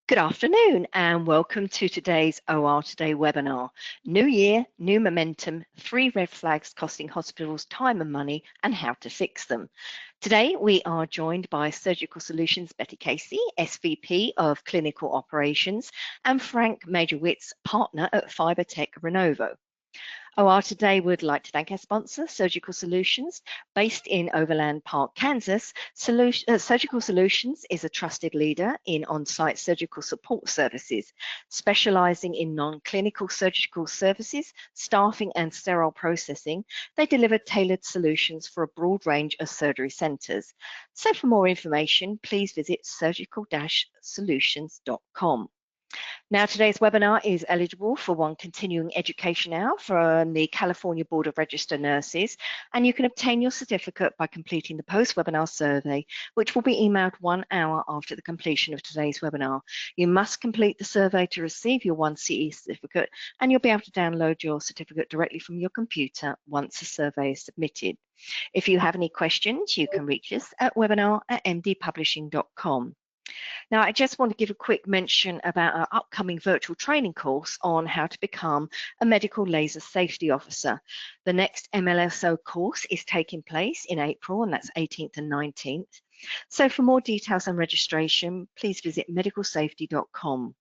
Good afternoon and welcome to today's OR Today webinar. New year, new momentum, 3 red flags costing hospitals time and money and how to fix them. Today we are joined by Surgical Solutions Betty Casey, SVP of Clinical Operations, and Frank Majorwitz, partner at Fibertech Renovo. OR Today would like to thank our sponsor, Surgical Solutions. Based in Overland Park, Kansas, Surgical Solutions is a trusted leader in on-site surgical support services, specializing in non-clinical surgical services, staffing and sterile processing. They deliver tailored solutions for a broad range of surgery centers. So for more information, please visit surgical-solutions.com. Now, today's webinar is eligible for one continuing education hour from the California Board of Registered Nurses, and you can obtain your certificate by completing the post-webinar survey, which will be emailed 1 hour after the completion of today's webinar. You must complete the survey to receive your 1CE certificate, and you'll be able to download your certificate directly from your computer once the survey is submitted. If you have any questions, you can reach us at webinar@mdpublishing.com. Now, I just want to give a quick mention about our upcoming virtual training course on how to become a medical laser safety officer. The next MLSO course is taking place in April, and that's 18th and 19th. So for more details and registration, please visit medicalsafety.com.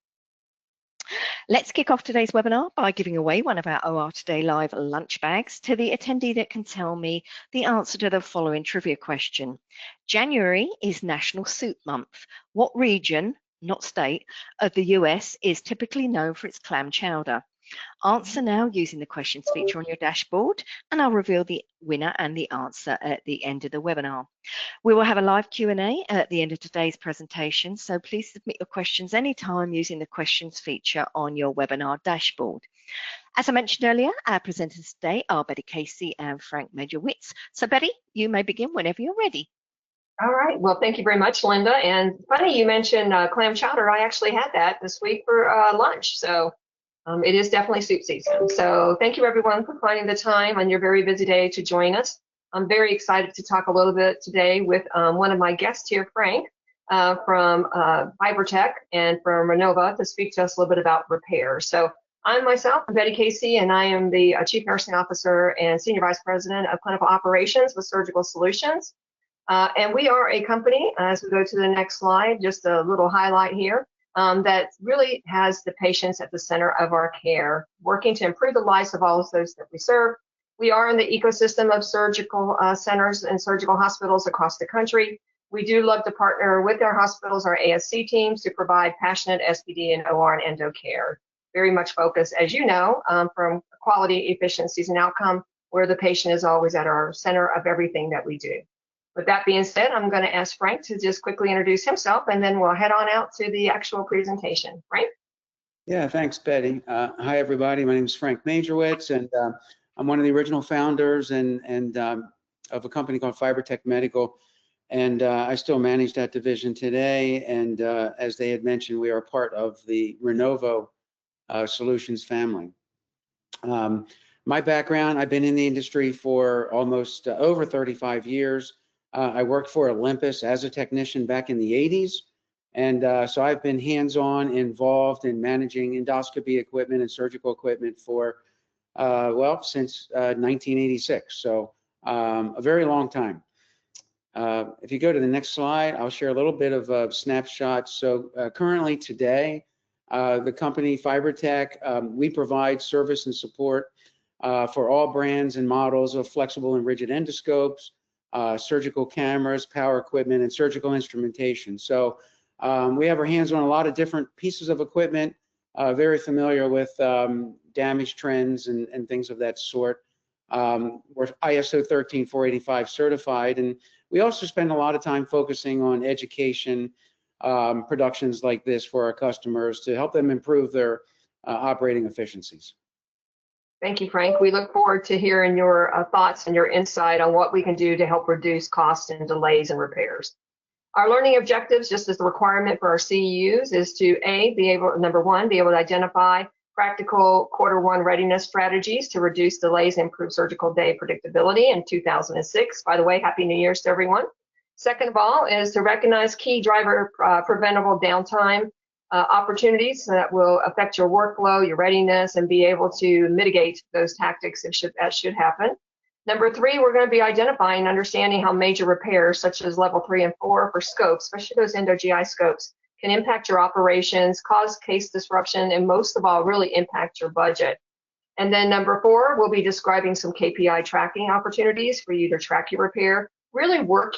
Let's kick off today's webinar by giving away one of our OR Today Live lunch bags to the attendee that can tell me the answer to the following trivia question. January is National Soup Month. What region, not state, of the US is typically known for its clam chowder? Answer now using the questions feature on your dashboard, and I'll reveal the winner and the answer at the end of the webinar. We will have a live Q&A at the end of today's presentation, so please submit your questions anytime using the questions feature on your webinar dashboard. As I mentioned earlier, our presenters today are Betty Casey and Frank Majorwitz. So Betty, you may begin whenever you're ready. All right. Well, thank you very much, Linda. And funny you mentioned clam chowder. I actually had that this week for lunch. So it is definitely soup season. So thank you, everyone, for finding the time on your very busy day to join us. I'm very excited to talk a little bit today with one of my guests here, Frank, from Fibertech and from Renovo, to speak to us a little bit about repair. So I'm myself, Betty Casey, and I am the Chief Nursing Officer and Senior Vice President of Clinical Operations with Surgical Solutions. And we are a company, as we go to the next slide, just a little highlight here, that really has the patients at the center of our care, working to improve the lives of all of those that we serve. We are in the ecosystem of surgical centers and surgical hospitals across the country. We do love to partner with our hospitals, our ASC teams, to provide passionate SPD and OR and endo care. Very much focused, as you know, from quality, efficiencies, and outcome, where the patient is always at our center of everything that we do. With that being said, I'm going to ask Frank to just quickly introduce himself, and then we'll head on out to the actual presentation. Frank? Yeah, thanks, Betty. Hi, everybody. My name is Frank Majorwitz, and I'm one of the original founders and of a company called Fibertech Medical, and I still manage that division today. And as they had mentioned, we are part of the Renovo Solutions family. My background, I've been in the industry for almost over 35 years. I worked for Olympus as a technician back in the 80s. And so I've been hands-on involved in managing endoscopy equipment and surgical equipment for, well, since 1986. So a very long time. If you go to the next slide, I'll share a little bit of a snapshot. So currently today, the company Fibertech, we provide service and support for all brands and models of flexible and rigid endoscopes, surgical cameras, power equipment, and surgical instrumentation. So we have our hands on a lot of different pieces of equipment, very familiar with damage trends and things of that sort. We're ISO 13485 certified, and we also spend a lot of time focusing on education productions like this for our customers to help them improve their operating efficiencies. Thank you, Frank. We look forward to hearing your thoughts and your insight on what we can do to help reduce costs and delays and repairs. Our learning objectives, just as the requirement for our CEUs, is to number one, be able to identify practical Q1 readiness strategies to reduce delays and improve surgical day predictability in 2006. By the way, Happy New Year's to everyone. Second of all is to recognize key driver preventable downtime opportunities that will affect your workflow, your readiness, and be able to mitigate those tactics if that should happen. Number 3, we're going to be identifying and understanding how major repairs, such as level 3 and 4 for scopes, especially those endo-GI scopes, can impact your operations, cause case disruption, and most of all, really impact your budget. And then number 4, we'll be describing some KPI tracking opportunities for you to track your repair, really work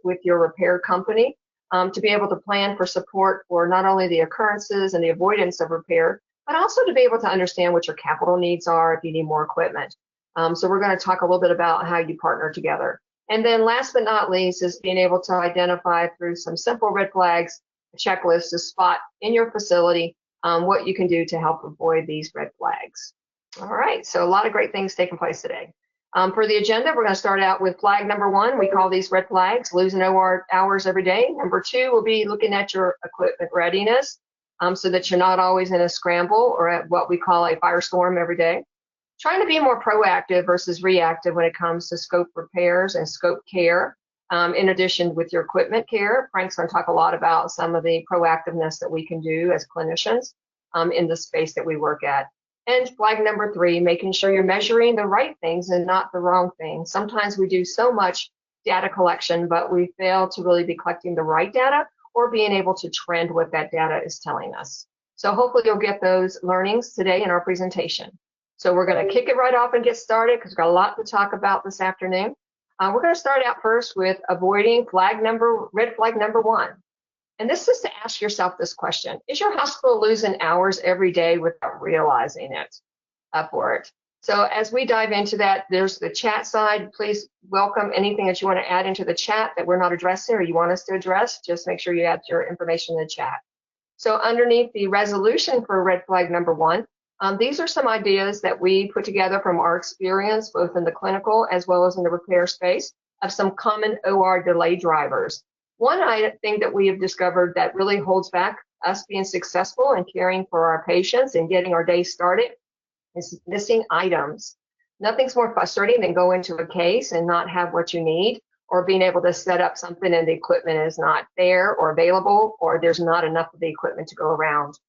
with your repair company to be able to plan for support for not only the occurrences and the avoidance of repair, but also to be able to understand what your capital needs are if you need more equipment. So we're going to talk a little bit about how you partner together. And then last but not least is being able to identify through some simple red flags, a checklist to spot in your facility what you can do to help avoid these red flags. All right, so a lot of great things taking place today. For the agenda, we're going to start out with flag number 1. We call these red flags, losing OR hours every day. Number 2, we'll be looking at your equipment readiness so that you're not always in a scramble or at what we call a firestorm every day. Trying to be more proactive versus reactive when it comes to scope repairs and scope care. In addition with your equipment care, Frank's going to talk a lot about some of the proactiveness that we can do as clinicians in the space that we work at. And flag number 3, making sure you're measuring the right things and not the wrong things. Sometimes we do so much data collection, but we fail to really be collecting the right data or being able to trend what that data is telling us. So hopefully you'll get those learnings today in our presentation. So we're going to kick it right off and get started because we've got a lot to talk about this afternoon. We're going to start out first with avoiding red flag number 1. And this is to ask yourself this question: is your hospital losing hours every day without realizing it for it? So as we dive into that, there's the chat side. Please welcome anything that you want to add into the chat that we're not addressing or you want us to address. Just make sure you add your information in the chat. So underneath the resolution for red flag number 1, these are some ideas that we put together from our experience, both in the clinical as well as in the repair space, of some common OR delay drivers. One thing that we have discovered that really holds back us being successful in caring for our patients and getting our day started is missing items. Nothing's more frustrating than go into a case and not have what you need, or being able to set up something and the equipment is not there or available, or there's not enough of the equipment to go around.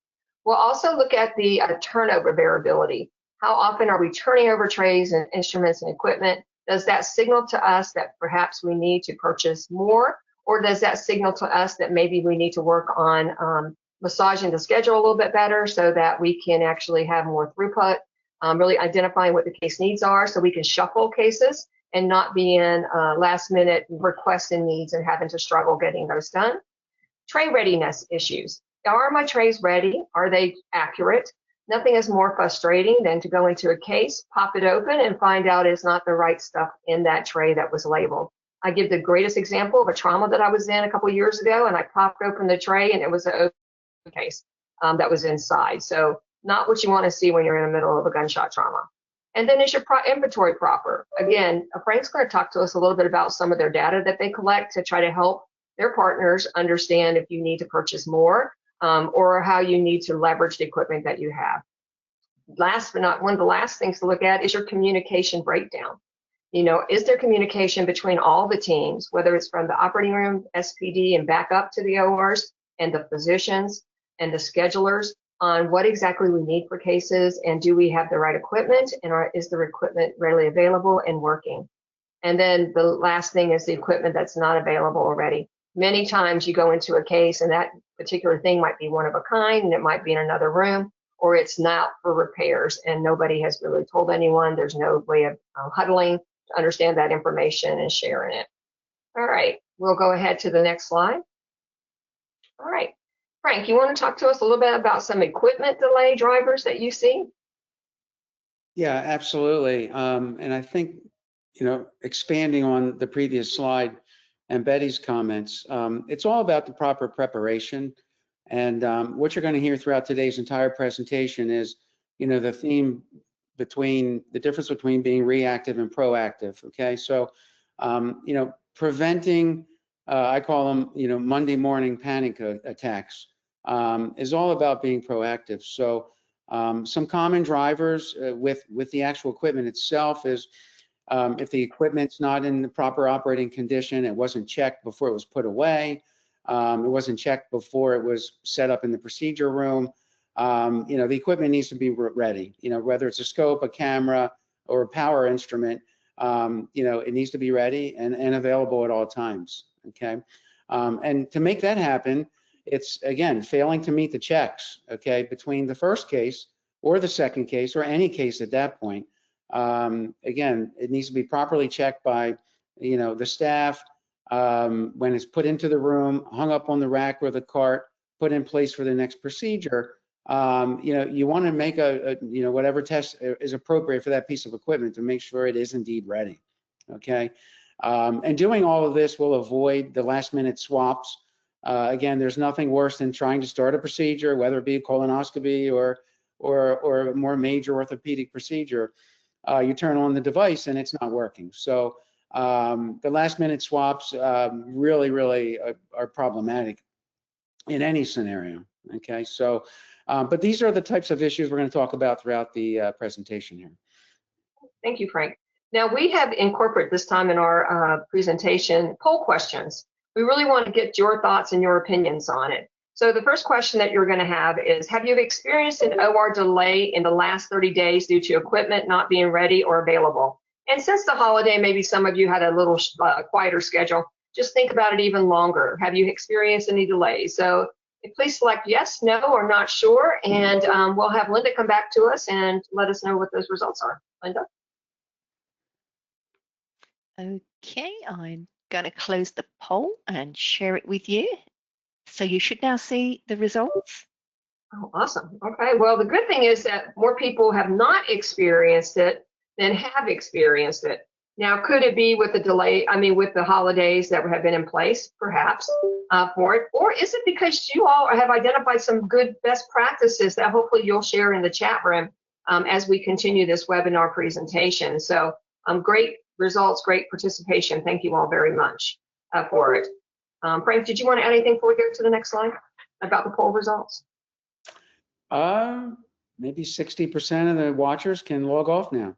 We'll also look at the turnover variability. How often are we turning over trays and instruments and equipment? Does that signal to us that perhaps we need to purchase more? Or does that signal to us that maybe we need to work on massaging the schedule a little bit better so that we can actually have more throughput, really identifying what the case needs are so we can shuffle cases and not be in last minute requests and needs and having to struggle getting those done. Tray readiness issues. Are my trays ready? Are they accurate? Nothing is more frustrating than to go into a case, pop it open, and find out it's not the right stuff in that tray that was labeled. I give the greatest example of a trauma that I was in a couple of years ago, and I popped open the tray and it was an open case that was inside. So not what you want to see when you're in the middle of a gunshot trauma. And then is your inventory proper? Again, Frank's going to talk to us a little bit about some of their data that they collect to try to help their partners understand if you need to purchase more or how you need to leverage the equipment that you have. Last but not one of the last things to look at is your communication breakdown. You know, is there communication between all the teams, whether it's from the operating room, SPD, and back up to the ORs, and the physicians and the schedulers on what exactly we need for cases, and do we have the right equipment, and is the equipment readily available and working? And then the last thing is the equipment that's not available already. Many times you go into a case and that particular thing might be one of a kind and it might be in another room, or it's not for repairs and nobody has really told anyone. There's no way of huddling to understand that information and sharing it. All right, we'll go ahead to the next slide. All right, Frank, you want to talk to us a little bit about some equipment delay drivers that you see? Yeah, absolutely. And I think, you know, expanding on the previous slide and Betty's comments, it's all about the proper preparation. And what you're going to hear throughout today's entire presentation is, you know, the theme between the difference between being reactive and proactive. Okay, so you know, preventing, I call them, you know, Monday morning panic attacks, is all about being proactive. So some common drivers with the actual equipment itself is if the equipment's not in the proper operating condition, it wasn't checked before it was put away, It wasn't checked before it was set up in the procedure room. The equipment needs to be ready, whether it's a scope, a camera, or a power instrument, it needs to be ready and available at all times, okay? And to make that happen, it's, again, failing to meet the checks, okay, between the first case or the second case or any case at that point. Again, it needs to be properly checked by, the staff when it's put into the room, hung up on the rack or the cart, put in place for the next procedure. You want to make whatever test is appropriate for that piece of equipment to make sure it is indeed ready, okay? And doing all of this will avoid the last minute swaps. Again, there's nothing worse than trying to start a procedure, whether it be a colonoscopy or a more major orthopedic procedure. You turn on the device and it's not working. So the last minute swaps really are problematic in any scenario, okay? So, but these are the types of issues we're going to talk about throughout the presentation here. Thank you, Frank. Now we have incorporated this time in our presentation poll questions. We really want to get your thoughts and your opinions on it. So the first question that you're going to have is, have you experienced an OR delay in the last 30 days due to equipment not being ready or available? And since the holiday, maybe some of you had a little quieter schedule, just think about it even longer. Have you experienced any delays? So please select yes, no, or not sure, and we'll have Linda come back to us and let us know what those results are. Linda? Okay, I'm going to close the poll and share it with you. So you should now see the results. Oh, awesome. Okay, well, the good thing is that more people have not experienced it than have experienced it. Now, could it be with the delay, with the holidays that have been in place, perhaps, for it? Or is it because you all have identified some good best practices that hopefully you'll share in the chat room as we continue this webinar presentation? So great results, great participation. Thank you all very much for it. Frank, did you want to add anything before we go to the next slide about the poll results? Maybe 60% of the watchers can log off now.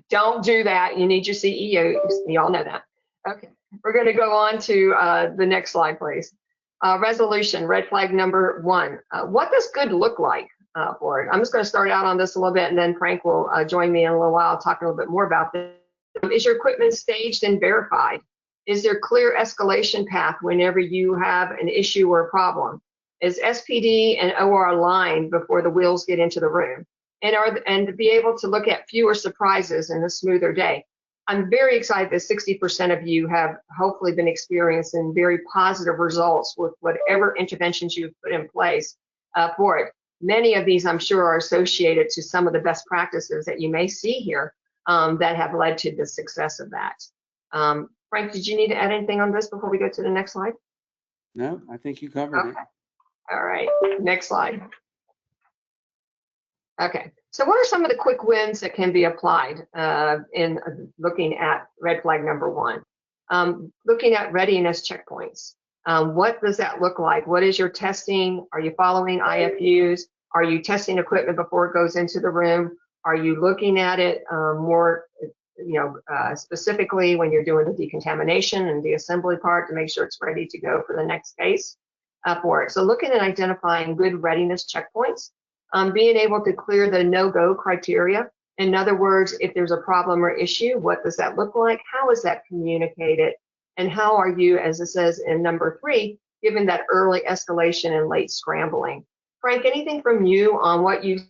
Don't do that. You need your CEO. You all know that. Okay, we're going to go on to the next slide, please. Resolution, red flag number 1. What does good look like for it? I'm just going to start out on this a little bit, and then Frank will join me in a little while, talk a little bit more about this. Is your equipment staged and verified? Is there clear escalation path whenever you have an issue or a problem? Is SPD and OR aligned before the wheels get into the room? And to be able to look at fewer surprises in a smoother day. I'm very excited that 60% of you have hopefully been experiencing very positive results with whatever interventions you've put in place for it. Many of these, I'm sure, are associated to some of the best practices that you may see here that have led to the success of that. Frank, did you need to add anything on this before we go to the next slide? No, I think you covered it. All right, next slide. Okay, so what are some of the quick wins that can be applied in looking at red flag number 1? Looking at readiness checkpoints. What does that look like? What is your testing? Are you following IFUs? Are you testing equipment before it goes into the room? Are you looking at it more, specifically when you're doing the decontamination and the assembly part to make sure it's ready to go for the next phase for it? So looking at identifying good readiness checkpoints. Being able to clear the no-go criteria. In other words, if there's a problem or issue, what does that look like? How is that communicated? And how are you, as it says in number 3, given that early escalation and late scrambling? Frank, anything from you on what you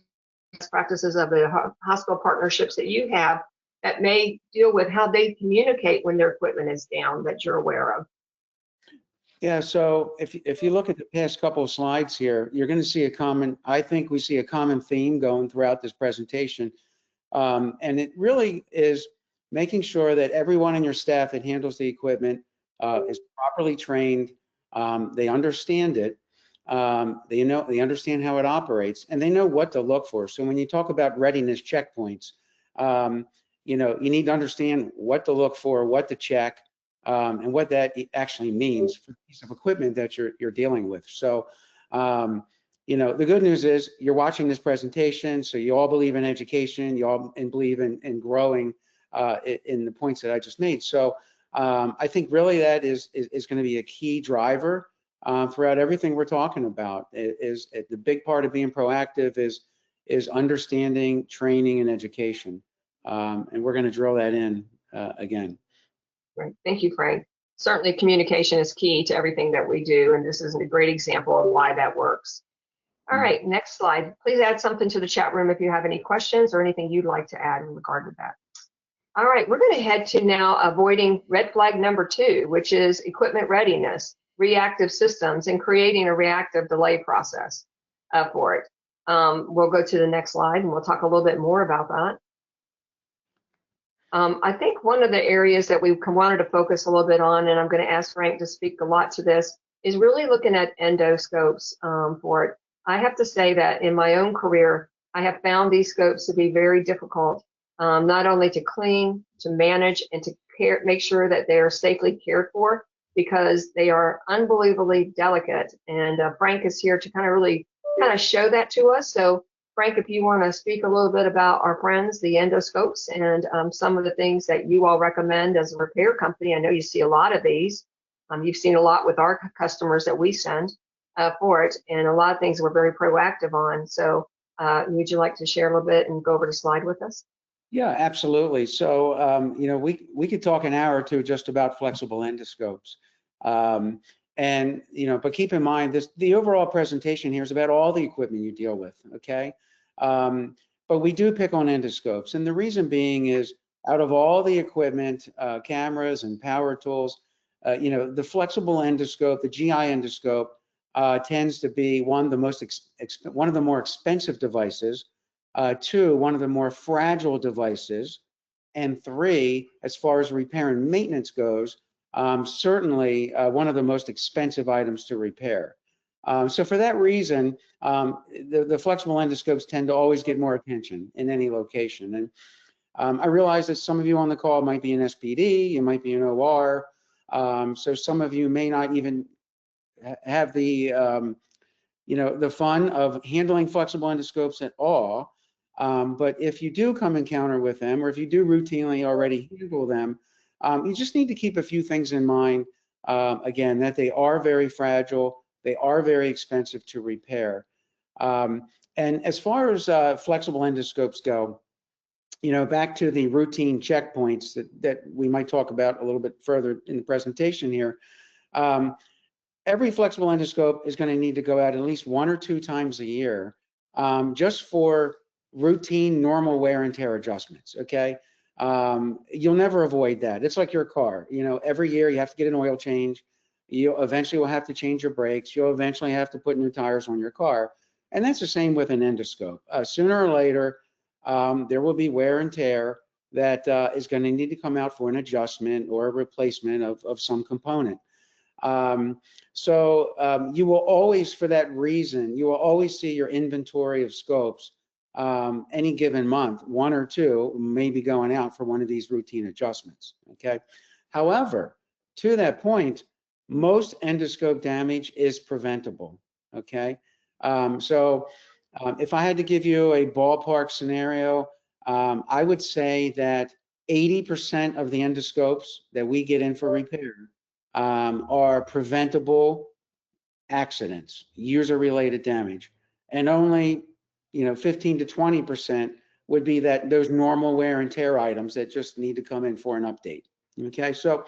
practices of the hospital partnerships that you have that may deal with how they communicate when their equipment is down that you're aware of? Yeah, so if you look at the past couple of slides here, you're going to see I think we see a common theme going throughout this presentation. And it really is making sure that everyone in your staff that handles the equipment is properly trained. They understand it. They understand how it operates, and they know what to look for. So when you talk about readiness checkpoints, you need to understand what to look for, what to check. And what that actually means for the piece of equipment that you're dealing with. So, the good news is you're watching this presentation, so you all believe in education, you all believe in growing in the points that I just made. So I think really that is going to be a key driver throughout everything we're talking about. Is the big part of being proactive is understanding, training, and education, and we're going to drill that in again. Great. Thank you, Frank. Certainly communication is key to everything that we do, and this is a great example of why that works. All right, next slide. Please add something to the chat room if you have any questions or anything you'd like to add in regard to that. All right, we're going to head to now avoiding red flag number 2, which is equipment readiness, reactive systems, and creating a reactive delay process for it. We'll go to the next slide and we'll talk a little bit more about that. I think one of the areas that we wanted to focus a little bit on, and I'm going to ask Frank to speak a lot to this, is really looking at endoscopes for it. I have to say that in my own career, I have found these scopes to be very difficult, not only to clean, to manage, and to make sure that they are safely cared for, because they are unbelievably delicate. And Frank is here to really show that to us. So Frank, if you want to speak a little bit about our friends, the endoscopes, and some of the things that you all recommend as a repair company. I know you see a lot of these. You've seen a lot with our customers that we send for it, and a lot of things we're very proactive on. So would you like to share a little bit and go over the slide with us? Yeah, absolutely. So, we could talk an hour or two just about flexible endoscopes. But keep in mind the overall presentation here is about all the equipment you deal with, okay? But we do pick on endoscopes, and the reason being is out of all the equipment, cameras and power tools, the flexible endoscope, the GI endoscope, tends to be one of the more expensive devices, 2, one of the more fragile devices, and 3, as far as repair and maintenance goes, certainly one of the most expensive items to repair. So for that reason, the flexible endoscopes tend to always get more attention in any location. And I realize that some of you on the call might be in SPD, you might be in OR, so some of you may not even have the the fun of handling flexible endoscopes at all. But if you do come encounter with them, or if you do routinely already handle them, you just need to keep a few things in mind. Again, that they are very fragile, they are very expensive to repair. And as far as flexible endoscopes go, back to the routine checkpoints that we might talk about a little bit further in the presentation here. Every flexible endoscope is going to need to go out at least 1 or 2 times a year, just for routine normal wear and tear adjustments, okay? You'll never avoid that. It's like your car, every year you have to get an oil change. You eventually will have to change your brakes. You'll eventually have to put new tires on your car. And that's the same with an endoscope. Sooner or later, there will be wear and tear that is going to need to come out for an adjustment or a replacement of some component. So you will always, for that reason, you will always see your inventory of scopes any given month, 1 or 2 may be going out for one of these routine adjustments, okay? However, to that point, most endoscope damage is preventable, okay? If I had to give you a ballpark scenario, I would say that 80% of the endoscopes that we get in for repair are preventable accidents, user-related damage, and only 15 to 20% would be those normal wear and tear items that just need to come in for an update. Okay, so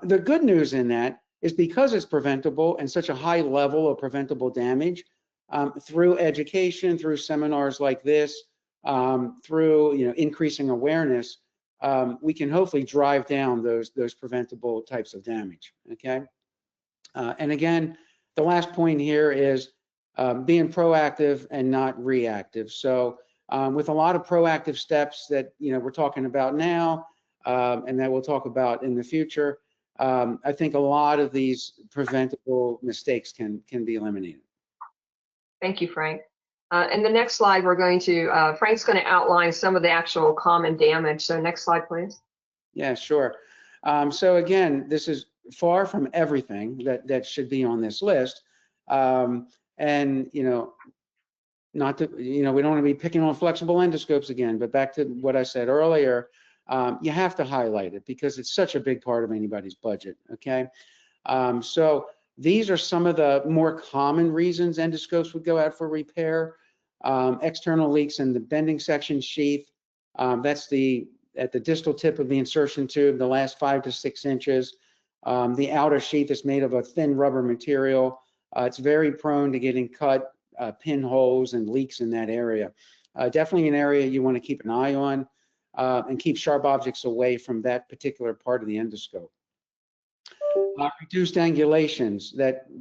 the good news in that is because it's preventable and such a high level of preventable damage, through education, through seminars like this, through increasing awareness, we can hopefully drive down those preventable types of damage. Okay, and again, the last point here is being proactive and not reactive. So with a lot of proactive steps that we're talking about now, and that we'll talk about in the future, I think a lot of these preventable mistakes can be eliminated. Thank you, Frank. In the next slide, Frank's going to outline some of the actual common damage. So next slide, please. Yeah, sure. So again, this is far from everything that should be on this list. And not to, we don't want to be picking on flexible endoscopes again, but back to what I said earlier, you have to highlight it because it's such a big part of anybody's budget, okay? So these are some of the more common reasons endoscopes would go out for repair. External leaks in the bending section sheath. That's at the distal tip of the insertion tube, the last 5 to 6 inches. The outer sheath is made of a thin rubber material. It's very prone to getting cut, pinholes and leaks in that area. Definitely an area you want to keep an eye on and keep sharp objects away from that particular part of the endoscope. Reduced angulations,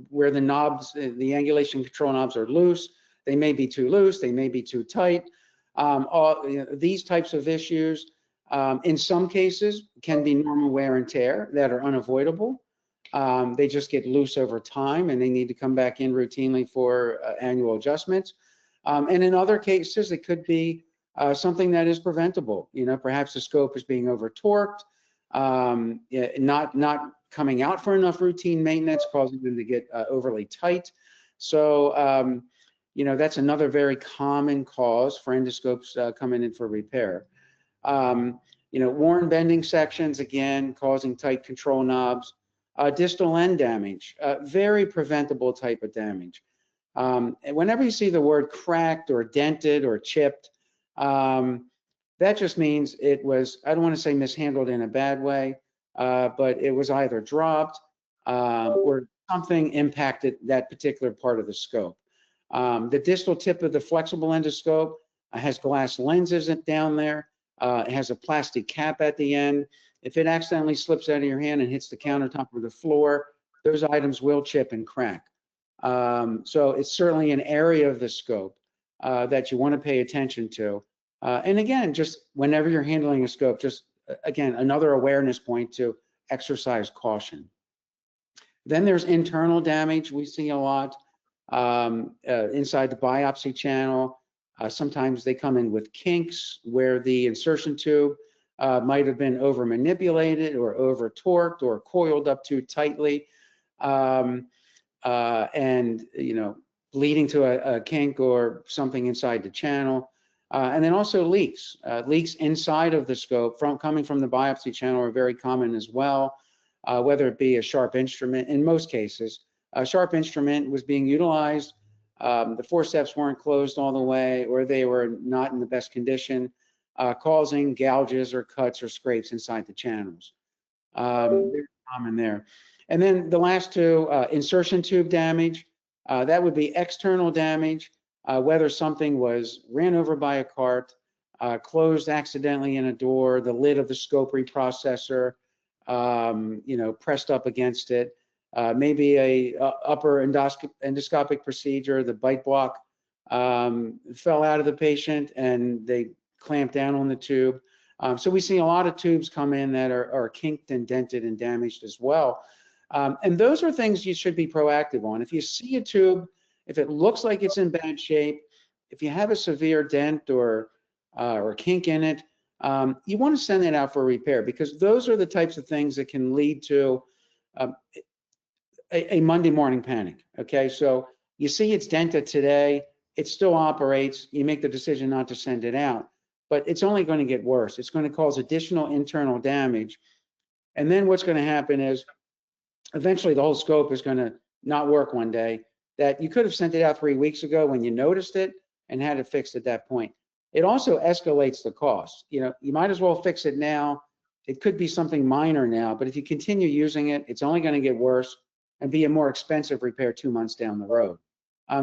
where the knobs, the angulation control knobs are loose. They may be too loose, they may be too tight. These types of issues, in some cases, can be normal wear and tear that are unavoidable. They just get loose over time and they need to come back in routinely for annual adjustments. And in other cases, it could be something that is preventable. Perhaps the scope is being over torqued, not coming out for enough routine maintenance, causing them to get overly tight. So, that's another very common cause for endoscopes coming in for repair. Worn bending sections, again, causing tight control knobs. Distal end damage, very preventable type of damage. And whenever you see the word cracked or dented or chipped, that just means it was, I don't want to say mishandled in a bad way, but it was either dropped or something impacted that particular part of the scope. The distal tip of the flexible endoscope has glass lenses down there. It has a plastic cap at the end. If it accidentally slips out of your hand and hits the countertop or the floor, those items will chip and crack. So it's certainly an area of the scope that you want to pay attention to. And again, just whenever you're handling a scope, just again, another awareness point to exercise caution. Then there's internal damage. We see a lot inside the biopsy channel. Sometimes they come in with kinks where the insertion tube might have been over manipulated or over torqued or coiled up too tightly, and leading to a kink or something inside the channel. And then also leaks. Leaks inside of the scope coming from the biopsy channel are very common as well, whether it be a sharp instrument. In most cases, a sharp instrument was being utilized, the forceps weren't closed all the way, or they were not in the best condition, causing gouges or cuts or scrapes inside the channels. Very common there. And then the last two, insertion tube damage. That would be external damage, whether something was ran over by a cart, closed accidentally in a door, the lid of the scope reprocessor, pressed up against it, maybe a upper endoscopic procedure, the bite block fell out of the patient and they clamped down on the tube. So we see a lot of tubes come in that are kinked and dented and damaged as well. And those are things you should be proactive on. If you see a tube, if it looks like it's in bad shape, if you have a severe dent or kink in it, you want to send it out for repair, because those are the types of things that can lead to a Monday morning panic. Okay, so you see it's dented today, it still operates, you make the decision not to send it out, but it's only going to get worse. It's going to cause additional internal damage. And then what's going to happen is eventually the whole scope is going to not work one day, that you could have sent it out 3 weeks ago when you noticed it and had it fixed at that point. It also escalates the cost. You might as well fix it now. It could be something minor now, but if you continue using it, it's only going to get worse and be a more expensive repair 2 months down the road.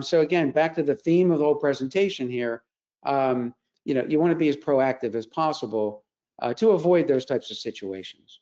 So again, back to the theme of the whole presentation here, you want to be as proactive as possible to avoid those types of situations.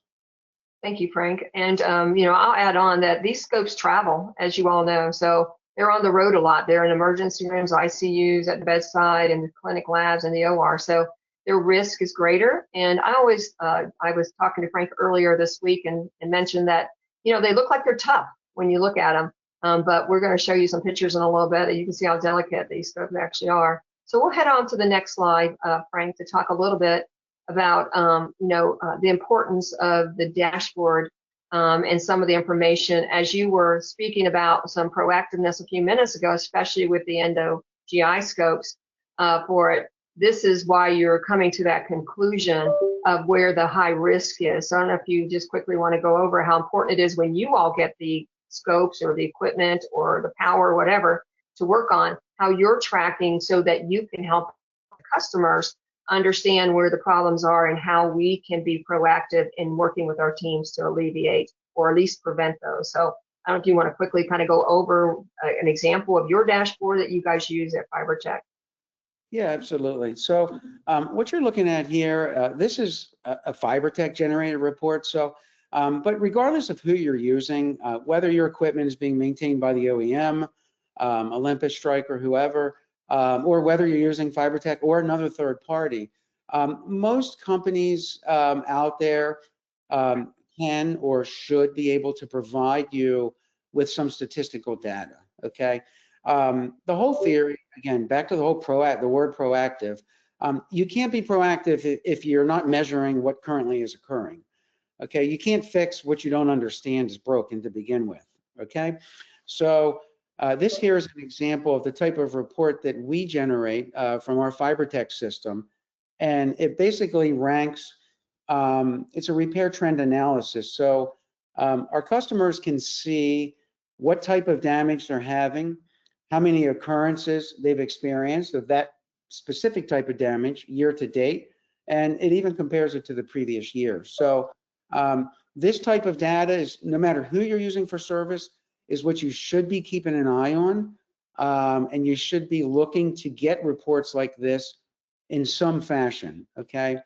Thank you, Frank. And, I'll add on that these scopes travel, as you all know. So they're on the road a lot. They're in emergency rooms, ICUs, at the bedside, in the clinic labs, and the OR. So their risk is greater. And I was talking to Frank earlier this week and mentioned that, they look like they're tough when you look at them. But we're going to show you some pictures in a little bit that you can see how delicate these scopes actually are. So we'll head on to the next slide, Frank, to talk a little bit about the importance of the dashboard and some of the information, as you were speaking about some proactiveness a few minutes ago, especially with the endo GI scopes for this is why you're coming to that conclusion of where the high risk is. So I don't know if you just quickly want to go over how important it is when you all get the scopes or the equipment or the power or whatever to work on, how you're tracking so that you can help customers understand where the problems are and how we can be proactive in working with our teams to alleviate or at least prevent those. So I don't know if you want to quickly kind of go over an example of your dashboard that you guys use at FiberTech. Yeah, absolutely. So what you're looking at here, this is a FiberTech generated report. So, but regardless of who you're using, whether your equipment is being maintained by the OEM, Olympus, Stryker, whoever, or whether you're using FiberTech or another third party, most companies out there can or should be able to provide you with some statistical data, okay? The whole theory, again, back to the whole the word proactive, you can't be proactive if you're not measuring what currently is occurring, okay? You can't fix what you don't understand is broken to begin with, okay? So this here is an example of the type of report that we generate from our FiberTech system, and it basically ranks, it's a repair trend analysis. So our customers can see what type of damage they're having, how many occurrences they've experienced of that specific type of damage year to date, and it even compares it to the previous year. So this type of data is, no matter who you're using for service, is what you should be keeping an eye on, and you should be looking to get reports like this in some fashion, okay?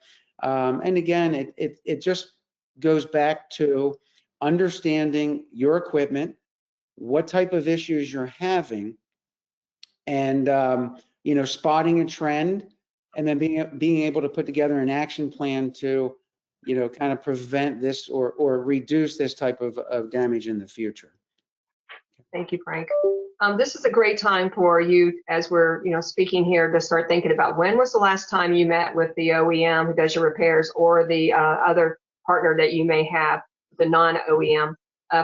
And again, it just goes back to understanding your equipment, what type of issues you're having, and you know, spotting a trend, and then being able to put together an action plan to, you know, kind of prevent this or reduce this type of damage in the future. Thank you, Frank. This is a great time for you, as we're, you know, speaking here, to start thinking about when was the last time you met with the OEM who does your repairs, or the other partner that you may have, the non-OEM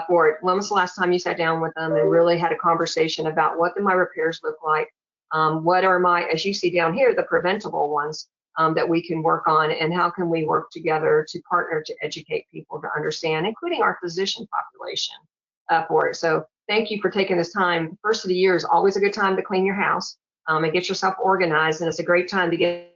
for it. When was the last time you sat down with them and really had a conversation about what do my repairs look like? What are my, as you see down here, the preventable ones that we can work on, and how can we work together to partner to educate people to understand, including our physician population for it. So thank you for taking this time. First of the year is always a good time to clean your house and get yourself organized, and it's a great time to get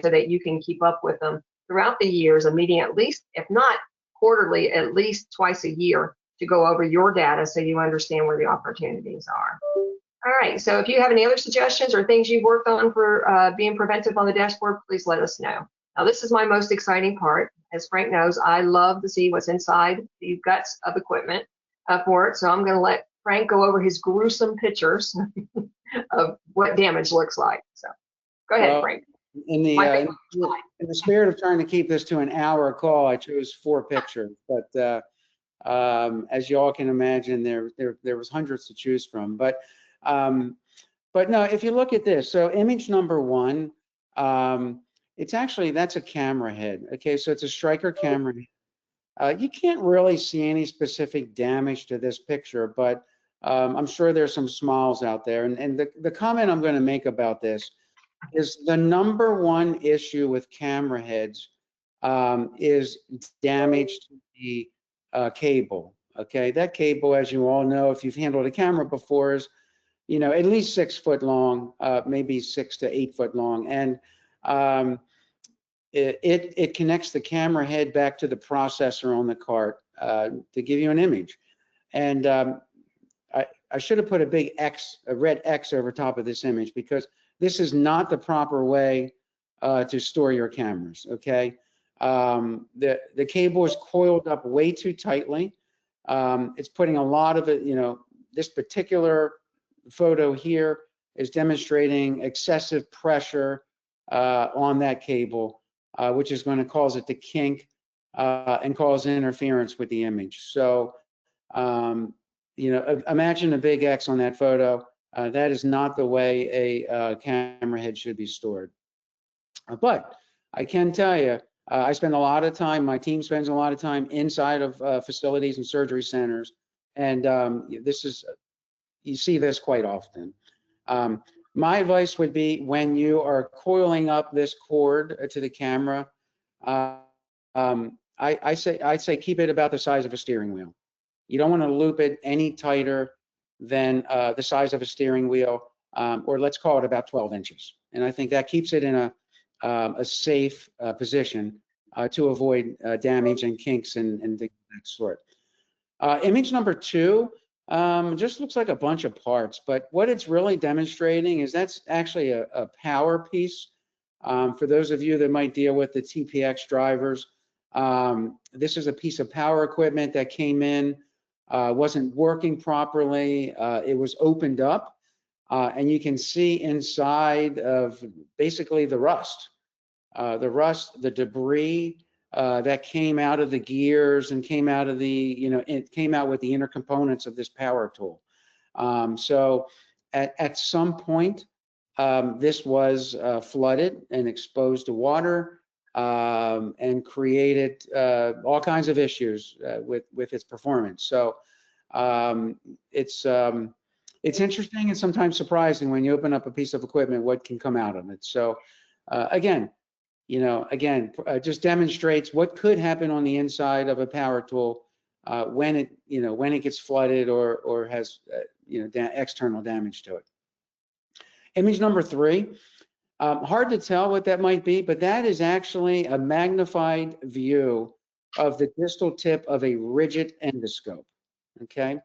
so that you can keep up with them throughout the years, a meeting at least, if not quarterly, at least twice a year, to go over your data so you understand where the opportunities are. All right, so if you have any other suggestions or things you've worked on for being preventive on the dashboard, please let us know. Now, this is my most exciting part. As Frank knows, I love to see what's inside the guts of equipment for it. So I'm going to let Frank go over his gruesome pictures of what damage looks like. So go ahead, Frank. In the spirit of trying to keep this to an hour call, I chose 4 pictures, but as you all can imagine, there was hundreds to choose from. But no, if you look at this, so image number 1, it's actually, that's a camera head. Okay, so it's a Stryker camera head. You can't really see any specific damage to this picture, but I'm sure there's some smiles out there. And the comment I'm going to make about this is the number 1 issue with camera heads is damage to the cable. Okay, that cable, as you all know, if you've handled a camera before, is, you know, at least 6 foot long, maybe 6 to 8 foot long, and it connects the camera head back to the processor on the cart to give you an image. And I should have put a big X, a red X over top of this image, because this is not the proper way to store your cameras, okay? The cable is coiled up way too tightly. It's putting a lot of it, you know, this particular photo here is demonstrating excessive pressure on that cable, which is going to cause it to kink and cause interference with the image. So, you know, imagine a big X on that photo. That is not the way a camera head should be stored. But I can tell you, I spend a lot of time, my team spends a lot of time inside of facilities and surgery centers, and this is, you see this quite often. My advice would be when you are coiling up this cord to the camera, I'd say keep it about the size of a steering wheel. You don't want to loop it any tighter than the size of a steering wheel, or let's call it about 12 inches. And I think that keeps it in a safe position to avoid damage and kinks and things of that sort. Image number 2 just looks like a bunch of parts, but what it's really demonstrating is that's actually a power piece. For those of you that might deal with the TPX drivers, this is a piece of power equipment that came in, wasn't working properly. It was opened up, and you can see inside of basically the rust, the debris that came out of the gears and came out of the, it came out with the inner components of this power tool. So at some point, this was flooded and exposed to water, and created all kinds of issues with its performance. So it's interesting and sometimes surprising when you open up a piece of equipment what can come out of it. So again, just demonstrates what could happen on the inside of a power tool when it gets flooded or has external damage to it. Image number 3. Hard to tell what that might be, but that is actually a magnified view of the distal tip of a rigid endoscope. Okay,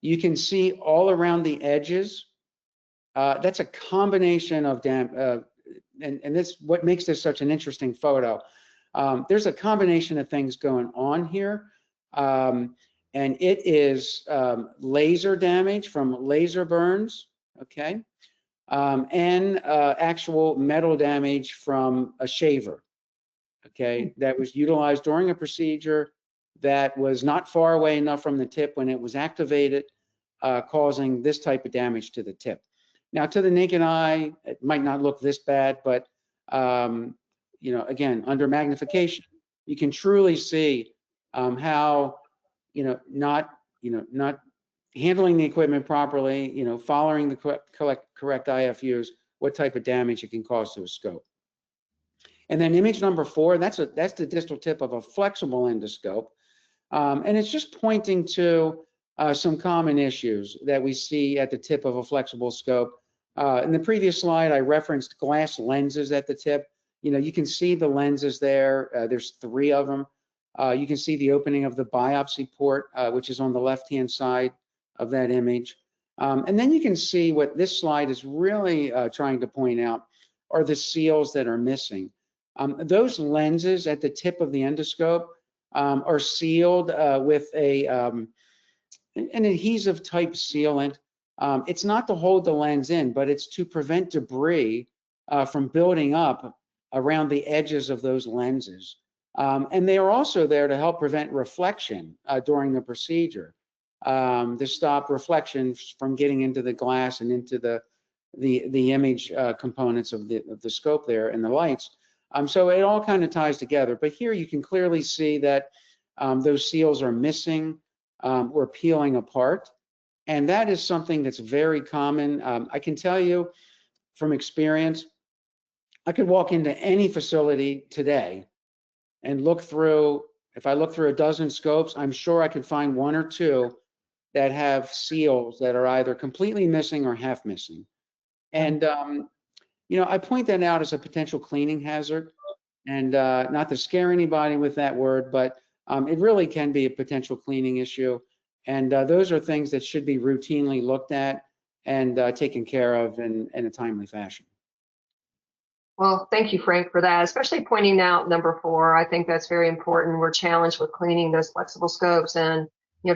you can see all around the edges. That's a combination of and this what makes this such an interesting photo. There's a combination of things going on here, and it is laser damage from laser burns. Okay. And actual metal damage from a shaver, okay, that was utilized during a procedure that was not far away enough from the tip when it was activated, causing this type of damage to the tip. Now, to the naked eye, it might not look this bad, but again, under magnification, you can truly see how not handling the equipment properly, following the correct IFUs, what type of damage it can cause to a scope. And then image number 4, that's the distal tip of a flexible endoscope. And it's just pointing to some common issues that we see at the tip of a flexible scope. In the previous slide, I referenced glass lenses at the tip. You can see the lenses there. There's 3 of them. You can see the opening of the biopsy port, which is on the left-hand side of that image. And then you can see what this slide is really trying to point out are the seals that are missing. Those lenses at the tip of the endoscope are sealed with an adhesive type sealant. It's not to hold the lens in, but it's to prevent debris from building up around the edges of those lenses. And they are also there to help prevent reflection during the procedure, to stop reflection from getting into the glass and into the image components of the scope there and the lights. So it all kind of ties together. But here you can clearly see that those seals are missing or peeling apart. And that is something that's very common. I can tell you from experience, I could walk into any facility today and look through, if I look through a dozen scopes, I'm sure I could find 1 or 2 that have seals that are either completely missing or half missing. And, I point that out as a potential cleaning hazard, and not to scare anybody with that word, but it really can be a potential cleaning issue. And those are things that should be routinely looked at and taken care of in a timely fashion. Well, thank you, Frank, for that, especially pointing out number 4. I think that's very important. We're challenged with cleaning those flexible scopes and,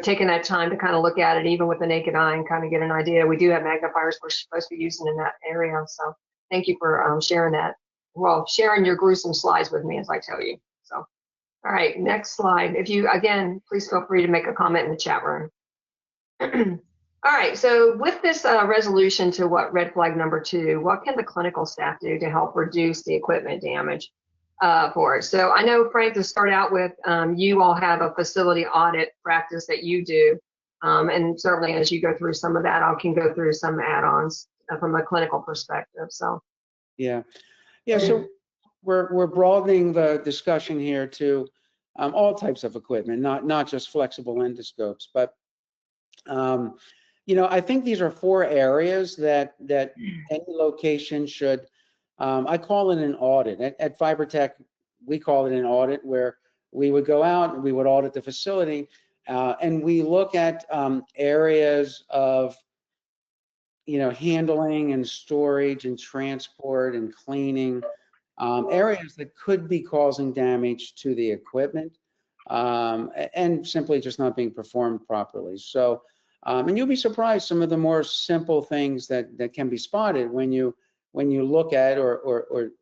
taking that time to kind of look at it, even with the naked eye, and kind of get an idea. We do have magnifiers we're supposed to be using in that area. So thank you for sharing that. Well, sharing your gruesome slides with me, as I tell you. So, all right, next slide. If you, again, please feel free to make a comment in the chat room. All right, so with this resolution to what red flag number 2, what can the clinical staff do to help reduce the equipment damage for it? So I know, Frank, to start out with, you all have a facility audit practice that you do. And certainly as you go through some of that, I can go through some add-ons from a clinical perspective. So Yeah. Yeah. So we're broadening the discussion here to all types of equipment, not just flexible endoscopes, but I think these are 4 areas that any location should. I call it an audit. At FiberTech, we call it an audit where we would go out and we would audit the facility, and we look at areas of handling and storage and transport and cleaning, areas that could be causing damage to the equipment, and simply just not being performed properly. So, and you'll be surprised some of the more simple things that can be spotted when you look at or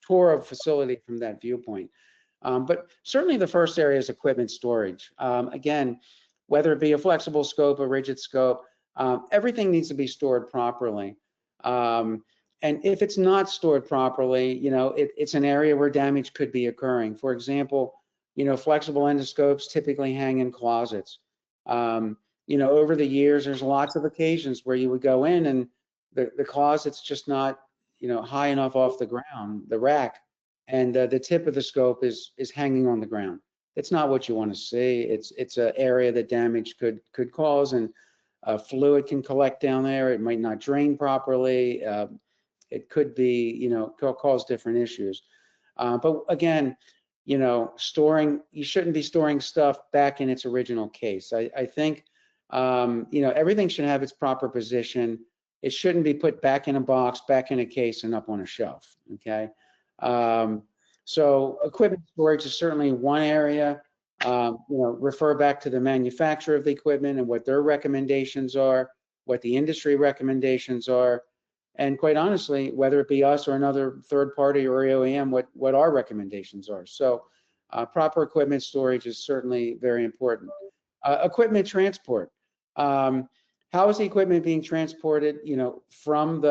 tour a facility from that viewpoint. But certainly the first area is equipment storage. Again, whether it be a flexible scope, a rigid scope, everything needs to be stored properly. And if it's not stored properly, it's an area where damage could be occurring. For example, flexible endoscopes typically hang in closets. Over the years, there's lots of occasions where you would go in and the closet's just not, high enough off the ground, the rack, and the tip of the scope is hanging on the ground. It's not what you want to see. It's an area that damage could cause, and fluid can collect down there. It might not drain properly. It could be, cause different issues. But again, you shouldn't be storing stuff back in its original case. I think, everything should have its proper position. It shouldn't be put back in a box, back in a case, and up on a shelf, okay? So equipment storage is certainly one area. Refer back to the manufacturer of the equipment and what their recommendations are, what the industry recommendations are, and quite honestly, whether it be us or another third party or OEM, what our recommendations are. So proper equipment storage is certainly very important. Equipment transport. How is the equipment being transported, from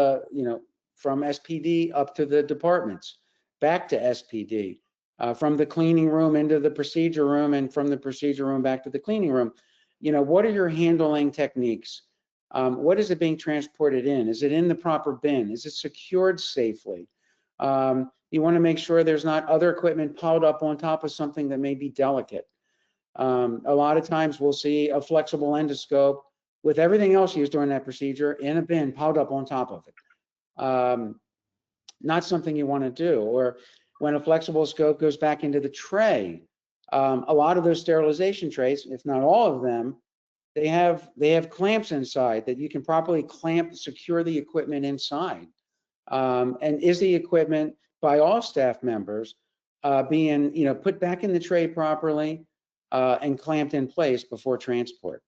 SPD up to the departments, back to SPD, from the cleaning room into the procedure room, and from the procedure room back to the cleaning room? What are your handling techniques? What is it being transported in? Is it in the proper bin? Is it secured safely? You want to make sure there's not other equipment piled up on top of something that may be delicate. A lot of times we'll see a flexible endoscope with everything else used during that procedure in a bin piled up on top of it. Not something you want to do. Or when a flexible scope goes back into the tray, a lot of those sterilization trays, if not all of them, they have clamps inside that you can properly secure the equipment inside. And is the equipment by all staff members being put back in the tray properly and clamped in place before transport?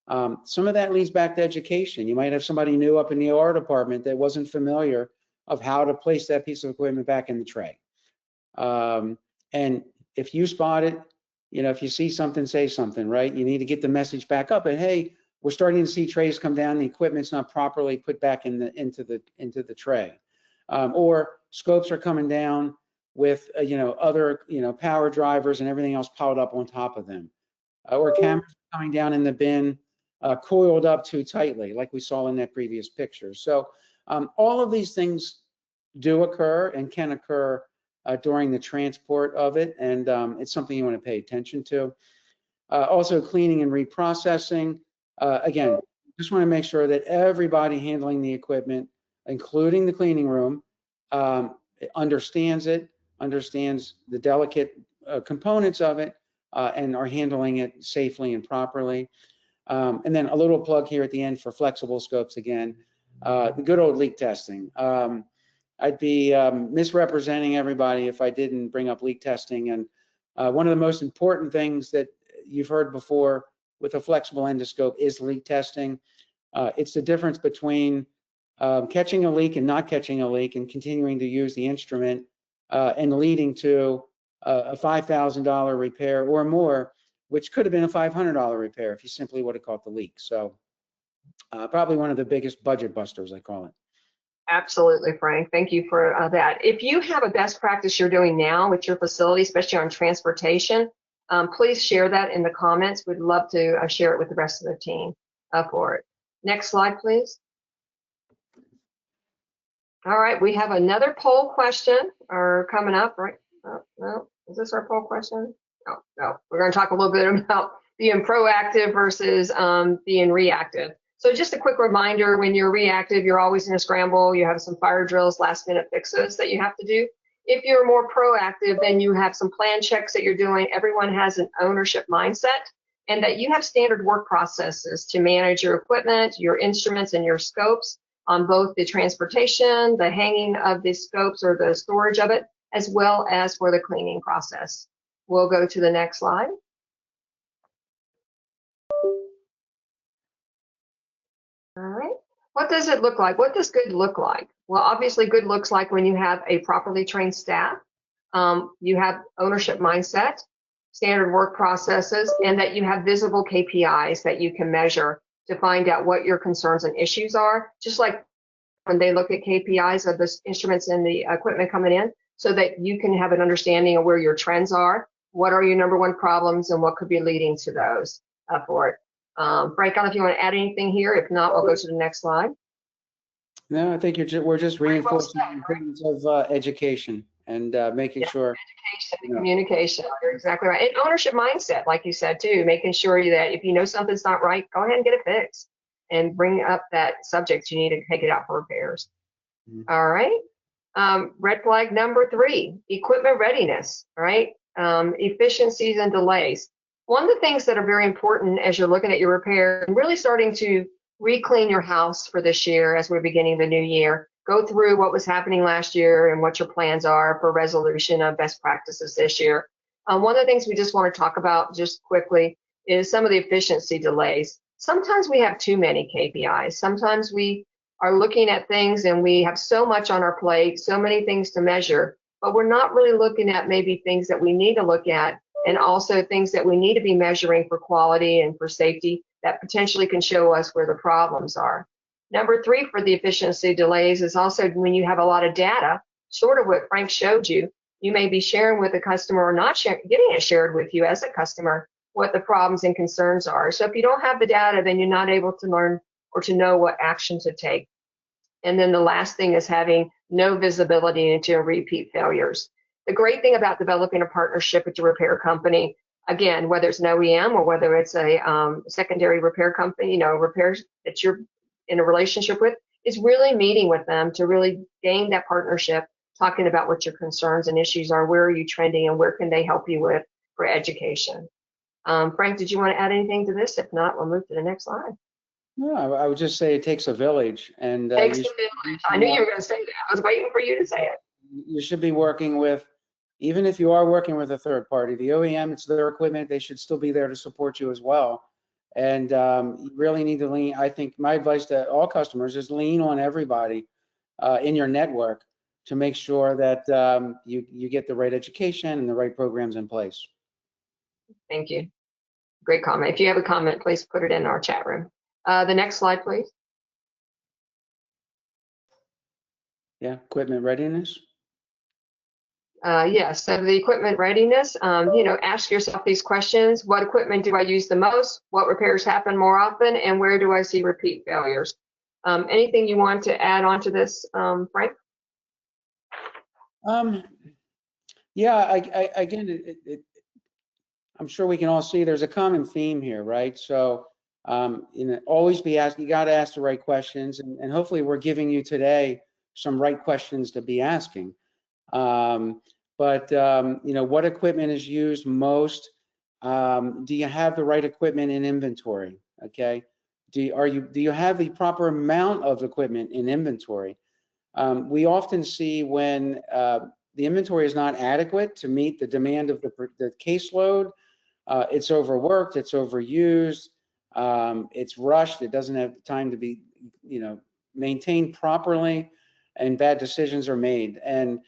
Some of that leads back to education. You might have somebody new up in the OR department that wasn't familiar of how to place that piece of equipment back in the tray. And if you spot it, if you see something, say something, right? You need to get the message back up. And hey, we're starting to see trays come down. The equipment's not properly put back into the tray, or scopes are coming down with other power drivers and everything else piled up on top of them, or cameras coming down in the bin, coiled up too tightly, like we saw in that previous picture. So all of these things do occur and can occur during the transport of it, and it's something you want to pay attention to. Also, cleaning and reprocessing. Again, just want to make sure that everybody handling the equipment, including the cleaning room, understands the delicate components of it, and are handling it safely and properly. And then a little plug here at the end for flexible scopes again, the good old leak testing. I'd be misrepresenting everybody if I didn't bring up leak testing. And one of the most important things that you've heard before with a flexible endoscope is leak testing. It's the difference between catching a leak and not catching a leak and continuing to use the instrument and leading to a $5,000 repair or more, which could have been a $500 repair if you simply would have caught the leak. So probably one of the biggest budget busters, I call it. absolutely, Frank. Thank you for that. If you have a best practice you're doing now with your facility, especially on transportation, please share that in the comments. We'd love to share it with the rest of the team for it. Next slide, please. All right, we have another poll question coming up, right? Oh, no, is this our poll question? Oh, no, we're going to talk a little bit about being proactive versus being reactive. So just a quick reminder, when you're reactive, you're always in a scramble. You have some fire drills, last minute fixes that you have to do. If you're more proactive, then you have some plan checks that you're doing. Everyone has an ownership mindset, and that you have standard work processes to manage your equipment, your instruments, and your scopes on both the transportation, the hanging of the scopes or the storage of it, as well as for the cleaning process. We'll go to the next slide. All right. What does it look like? What does good look like? Well, obviously good looks like when you have a properly trained staff, you have ownership mindset, standard work processes, and that you have visible KPIs that you can measure to find out what your concerns and issues are, just like when they look at KPIs of the instruments and the equipment coming in, so that you can have an understanding of where your trends are, what are your number one problems, and what could be leading to those for it. Frank, I don't know if you want to add anything here. If not, we'll go to the next slide. No, I think we're just Very well reinforcing said, the importance of education and making Yeah. sure. Education and communication. You're exactly right. And ownership mindset, like you said too, making sure that if you know something's not right, go ahead and get it fixed and bring up that subject you need to take it out for repairs. Mhm. All right. Red flag number 3, equipment readiness, right? Efficiencies and delays. One of the things that are very important as you're looking at your repair and really starting to re-clean your house for this year as we're beginning the new year, go through what was happening last year and what your plans are for resolution of best practices this year. One of the things we just want to talk about just quickly is some of the efficiency delays. Sometimes we have too many KPIs. Sometimes we are looking at things and we have so much on our plate, so many things to measure, but we're not really looking at maybe things that we need to look at, and also things that we need to be measuring for quality and for safety that potentially can show us where the problems are. Number 3 for the efficiency delays is also when you have a lot of data, sort of what Frank showed you, you may be sharing with a customer or not getting it shared with you as a customer what the problems and concerns are. So if you don't have the data, then you're not able to learn or to know what action to take. And then the last thing is having no visibility into repeat failures. The great thing about developing a partnership with your repair company, again, whether it's an OEM or whether it's a secondary repair company, repairs that you're in a relationship with, is really meeting with them to really gain that partnership, talking about what your concerns and issues are, where are you trending, and where can they help you with for education. Frank, did you want to add anything to this? If not, we'll move to the next slide. No, I would just say it takes a village, and Takes a village. I knew you were going to say that. I was waiting for you to say it. you should be working with, even if you are working with a third party, the OEM, it's their equipment, they should still be there to support you as well. And you really need to lean, I think my advice to all customers is lean on everybody in your network to make sure that you get the right education and the right programs in place. Thank you. Great comment. If you have a comment, please put it in our chat room. The next slide, please. Yeah, equipment readiness. Yes, so the equipment readiness, ask yourself these questions. What equipment do I use the most? What repairs happen more often? And where do I see repeat failures? Anything you want to add on to this, Frank? Yeah, again, I'm sure we can all see there's a common theme here, right? So, always be asking, you got to ask the right questions, and hopefully we're giving you today some right questions to be asking. What equipment is used most? Do you have the right equipment in inventory? Okay. Do you have the proper amount of equipment in inventory? We often see when the inventory is not adequate to meet the demand of the caseload, it's overworked, it's overused, it's rushed, it doesn't have time to be, maintained properly, and bad decisions are made. And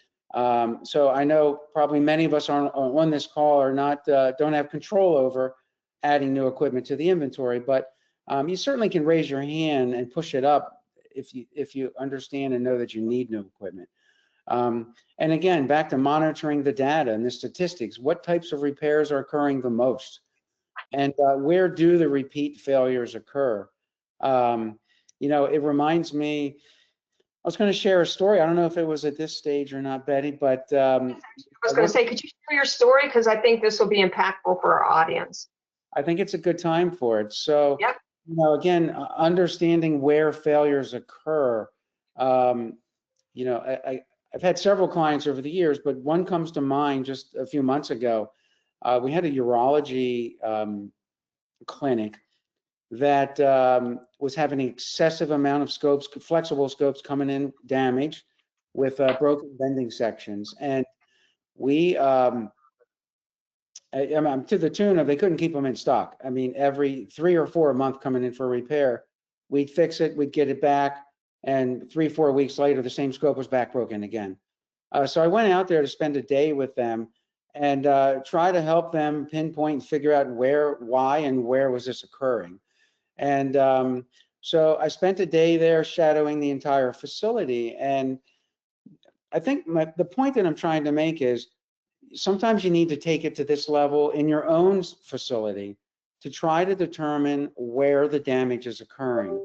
so I know probably many of us on this call are not, don't have control over adding new equipment to the inventory, but you certainly can raise your hand and push it up if you understand and know that you need new equipment. And again, back to monitoring the data and the statistics, what types of repairs are occurring the most? And where do the repeat failures occur? It reminds me, was going to share a story. I don't know if it was at this stage or not, Betty, but I was going to say, could you share your story? Because I think this will be impactful for our audience. I think it's a good time for it. So, Yep. again, understanding where failures occur. I've had several clients over the years, but one comes to mind just a few months ago. We had a urology clinic that was having an excessive amount of scopes, flexible scopes coming in damaged with broken bending sections. And we, to the tune of, they couldn't keep them in stock. I mean, every 3 or 4 a month coming in for repair, we'd fix it, we'd get it back, and 3 or 4 weeks later, the same scope was back broken again. So I went out there to spend a day with them and try to help them pinpoint and figure out why and where was this occurring. And so I spent a day there shadowing the entire facility. And I think the point that I'm trying to make is sometimes you need to take it to this level in your own facility to try to determine where the damage is occurring.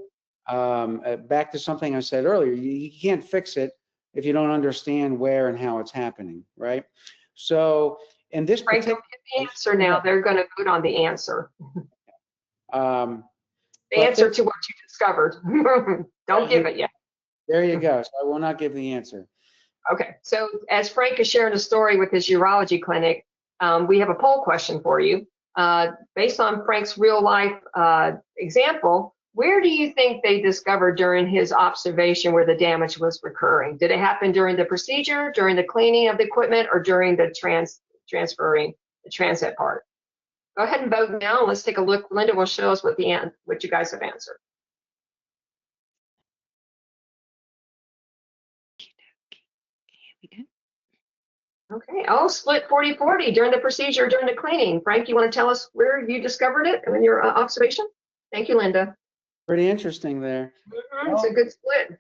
Back to something I said earlier, you can't fix it if you don't understand where and how it's happening, right? So in this Frank, don't give the answer now. They're going to vote on the answer. The answer to what you discovered. Don't give it yet. There you go. So I will not give the answer. Okay. So as Frank is sharing a story with his urology clinic, we have a poll question for you. Based on Frank's real life example, where do you think they discovered during his observation where the damage was recurring? Did it happen during the procedure, during the cleaning of the equipment, or during the transferring, the transit part? Go ahead and vote now. And let's take a look. Linda will show us what you guys have answered. Okay. Oh, split 40-40 during the procedure, during the cleaning. Frank, you want to tell us where you discovered it in your observation? Thank you, Linda. Pretty interesting there. It's a good split.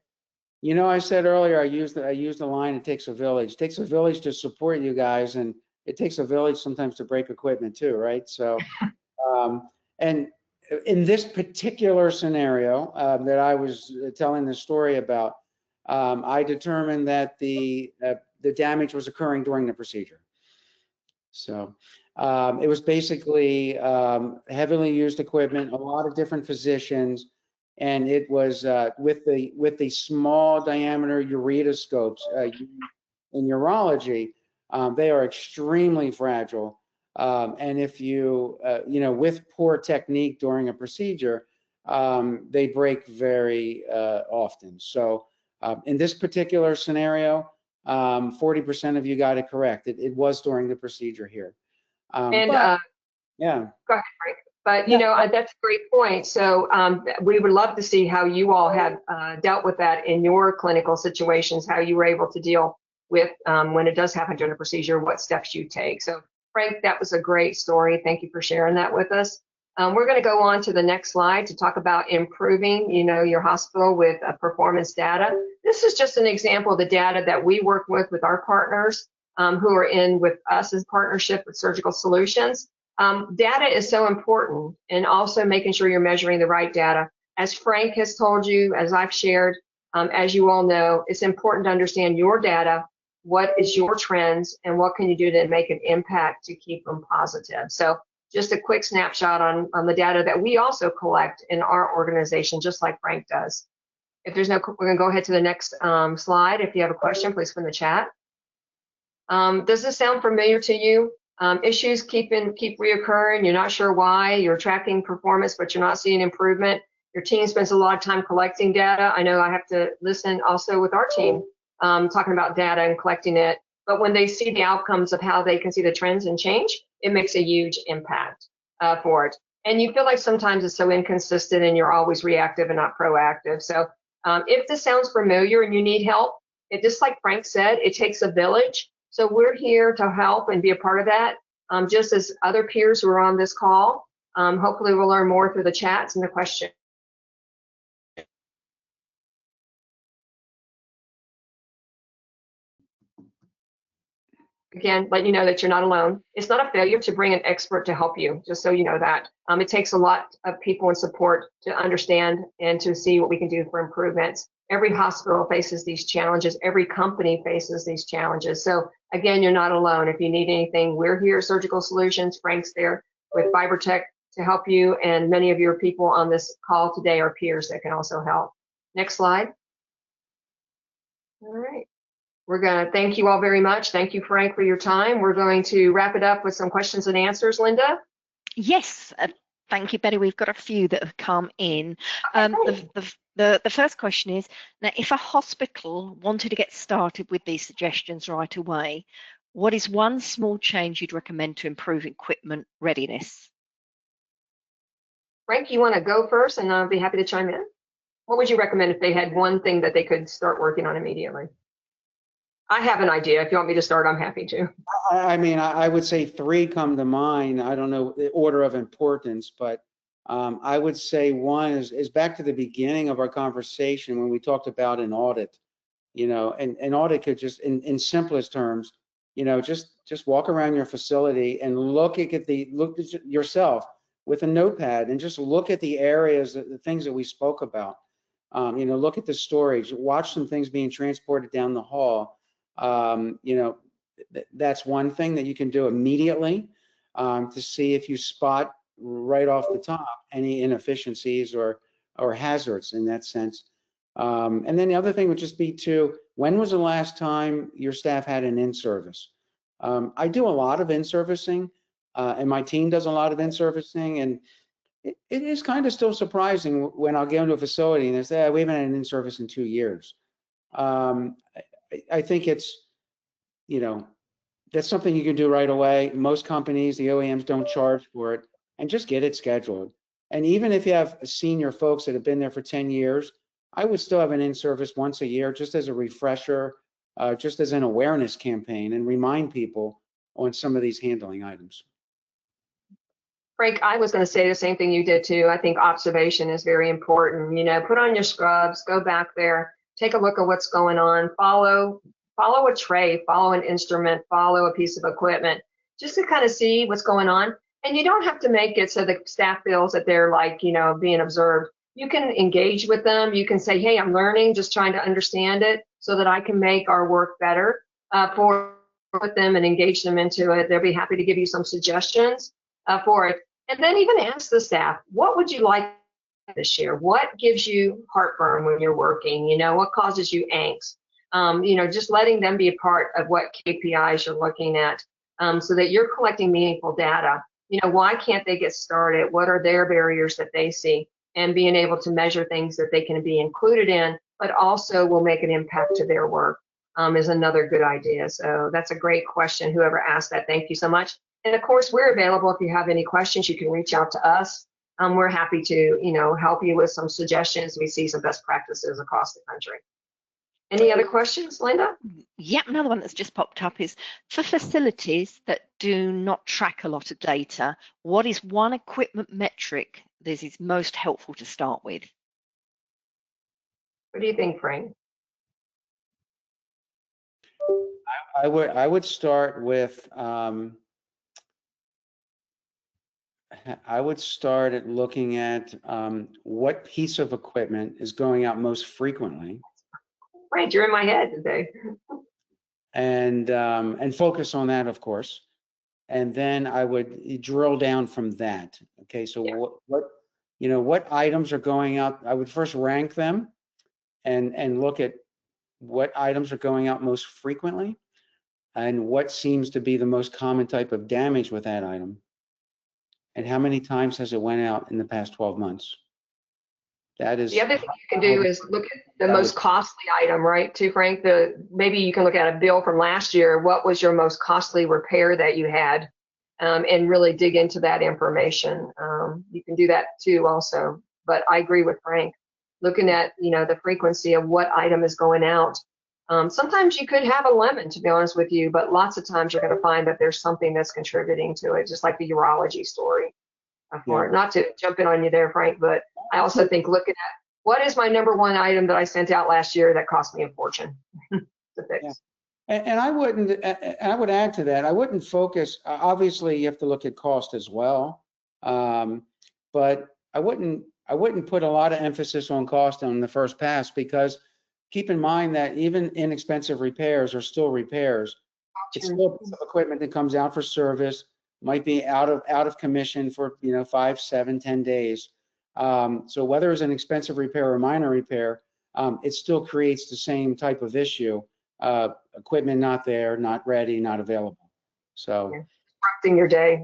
You know, I said earlier, I used the line, it takes a village. It takes a village to support you guys, and it takes a village sometimes to break equipment too, right? So, and in this particular scenario that I was telling the story about, I determined that the damage was occurring during the procedure. So it was basically heavily used equipment, a lot of different physicians, and it was with the small diameter uretoscopes in urology. They are extremely fragile, and if you with poor technique during a procedure, they break very often. So in this particular scenario, 40% of you got it correct. It was during the procedure here. Yeah. Go ahead, Frank. But you know, that's a great point. So we would love to see how you all have dealt with that in your clinical situations, how you were able to deal with when it does happen during a procedure, what steps you take. So Frank, that was a great story. Thank you for sharing that with us. We're going to go on to the next slide to talk about improving, your hospital with performance data. This is just an example of the data that we work with our partners who are in with us as partnership with Surgical Solutions. Data is so important, and also making sure you're measuring the right data. As Frank has told you, as I've shared, as you all know, it's important to understand your data, what is your trends, and what can you do to make an impact to keep them positive. So just a quick snapshot on the data that we also collect in our organization, just like Frank does. If there's no, we're gonna go ahead to the next slide. If you have a question, please put in the chat. Does this sound familiar to you? Issues keep reoccurring. You're not sure why. You're tracking performance, but you're not seeing improvement. Your team spends a lot of time collecting data. I know I have to listen also with our team, talking about data and collecting it. But when they see the outcomes of how they can see the trends and change, it makes a huge impact for it. And you feel like sometimes it's so inconsistent and you're always reactive and not proactive. So if this sounds familiar and you need help, just like Frank said, it takes a village. So we're here to help and be a part of that, just as other peers who are on this call. Hopefully we'll learn more through the chats and the questions. again, let you know that you're not alone. It's not a failure to bring an expert to help you, just so you know that. It takes a lot of people and support to understand and to see what we can do for improvements. Every hospital faces these challenges. Every company faces these challenges. So again, you're not alone. If you need anything, we're here at Surgical Solutions. Frank's there with FiberTech to help you, and many of your people on this call today are peers that can also help. Next slide. All right. We're going to thank you all very much. Thank you, Frank, for your time. We're going to wrap it up with some questions and answers. Linda? Yes, thank you, Betty. We've got a few that have come in. The first question is, now, if a hospital wanted to get started with these suggestions right away, what is one small change you'd recommend to improve equipment readiness? Frank, you want to go first, and I'll be happy to chime in. What would you recommend if they had one thing that they could start working on immediately? I have an idea. If you want me to start, I'm happy to. I mean, I would say 3 come to mind. I don't know the order of importance, but I would say one is back to the beginning of our conversation when we talked about an audit. You know, and an audit could just, in simplest terms, you know, just walk around your facility and look at yourself with a notepad and just look at the areas, the things that we spoke about. You know, look at the storage, watch some things being transported down the hall. You know, that's one thing that you can do immediately to see if you spot right off the top any inefficiencies or hazards in that sense. And then the other thing would just be when was the last time your staff had an in-service? I do a lot of in-servicing, and my team does a lot of in-servicing, and it is kind of still surprising when I'll get into a facility and they say, we haven't had an in-service in 2 years. I think it's, you know, that's something you can do right away. Most companies, the OEMs, don't charge for it, and just get it scheduled. And even if you have senior folks that have been there for 10 years, I would still have an in-service once a year, just as a refresher, just as an awareness campaign, and remind people on some of these handling items. Frank, I was going to say the same thing you did too. I think observation is very important. You know, put on your scrubs, go back there, take a look at what's going on, follow a tray, follow an instrument, follow a piece of equipment, just to kind of see what's going on. And you don't have to make it so the staff feels that they're like, you know, being observed. You can engage with them. You can say, hey, I'm learning, just trying to understand it so that I can make our work better for them and engage them into it. They'll be happy to give you some suggestions for it. And then even ask the staff, what would you like this year? What gives you heartburn when you're working? You know, what causes you angst? You know, just letting them be a part of what KPIs you're looking at so that you're collecting meaningful data. You know, why can't they get started? What are their barriers that they see? And being able to measure things that they can be included in, but also will make an impact to their work is another good idea. So that's a great question. Whoever asked that, thank you so much. And of course, we're available. If you have any questions, you can reach out to us. We're happy to, you know, help you with some suggestions. We see some best practices across the country. Any other questions, Linda? Yep, another one that's just popped up is, for facilities that do not track a lot of data, what is one equipment metric that is most helpful to start with? What do you think, Frank? I would start with I would start at looking at what piece of equipment is going out most frequently. Right, you're in my head today. And focus on that, of course. And then I would drill down from that. Okay, so yeah. what items are going out? I would first rank them and look at what items are going out most frequently and what seems to be the most common type of damage with that item. And how many times has it went out in the past 12 months? That is. The other thing you can do is look at the most costly item, right, too, Frank? Maybe you can look at a bill from last year. What was your most costly repair that you had? And really dig into that information. You can do that too also. But I agree with Frank. Looking at, you know, the frequency of what item is going out. Sometimes you could have a lemon, to be honest with you, but lots of times you're going to find that there's something that's contributing to it, just like the urology story. Not to jump in on you there, Frank, but I also think looking at what is my #1 item that I sent out last year that cost me a fortune to fix. Yeah. And I wouldn't, I would add to that, I wouldn't focus, obviously you have to look at cost as well. But I wouldn't put a lot of emphasis on cost on the first pass, because keep in mind that even inexpensive repairs are still repairs. It's still a piece of equipment that comes out for service, might be out of commission for 5, 7, 10 days. So whether it's an expensive repair or minor repair, it still creates the same type of issue. Equipment not there, not ready, not available. So disrupting your day.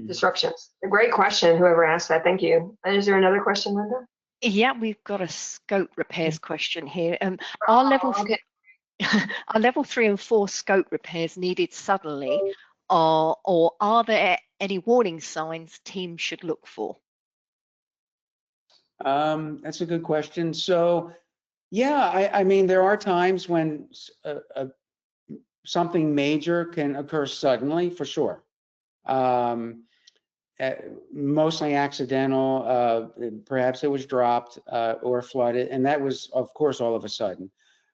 Disruptions. A great question, whoever asked that. Thank you. And is there another question, Linda? Yeah, we've got a scope repairs question here. Are level are level 3 and 4 scope repairs needed suddenly, or are there any warning signs teams should look for? That's a good question. So, yeah, I mean, there are times when something major can occur suddenly, for sure. Mostly accidental, perhaps it was dropped or flooded, and that was, of course, all of a sudden.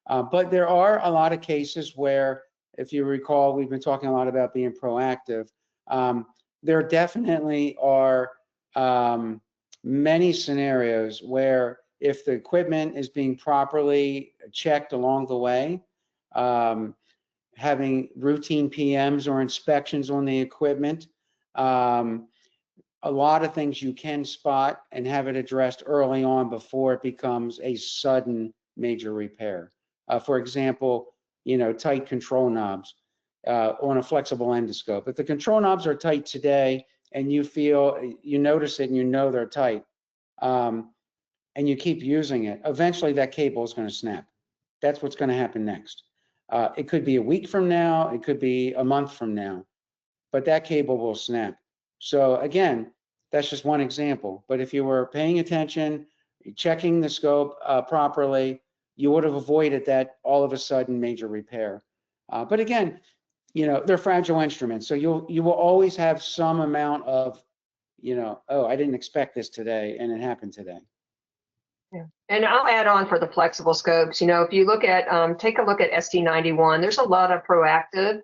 But there are a lot of cases where, if you recall, we've been talking a lot about being proactive. There definitely are many scenarios where, if the equipment is being properly checked along the way, having routine PMs or inspections on the equipment, a lot of things you can spot and have it addressed early on before it becomes a sudden major repair. For example, tight control knobs on a flexible endoscope. If the control knobs are tight today and you notice it and you know they're tight, and you keep using it, eventually that cable is going to snap. That's what's going to happen next. It could be a week from now, it could be a month from now, but that cable will snap. So again, that's just one example. But if you were paying attention, checking the scope properly, you would have avoided that all of a sudden major repair. But again, they're fragile instruments, so you will always have some amount of, oh, I didn't expect this today, and it happened today. Yeah. And I'll add on for the flexible scopes. If you look at, take a look at ST91, there's a lot of proactive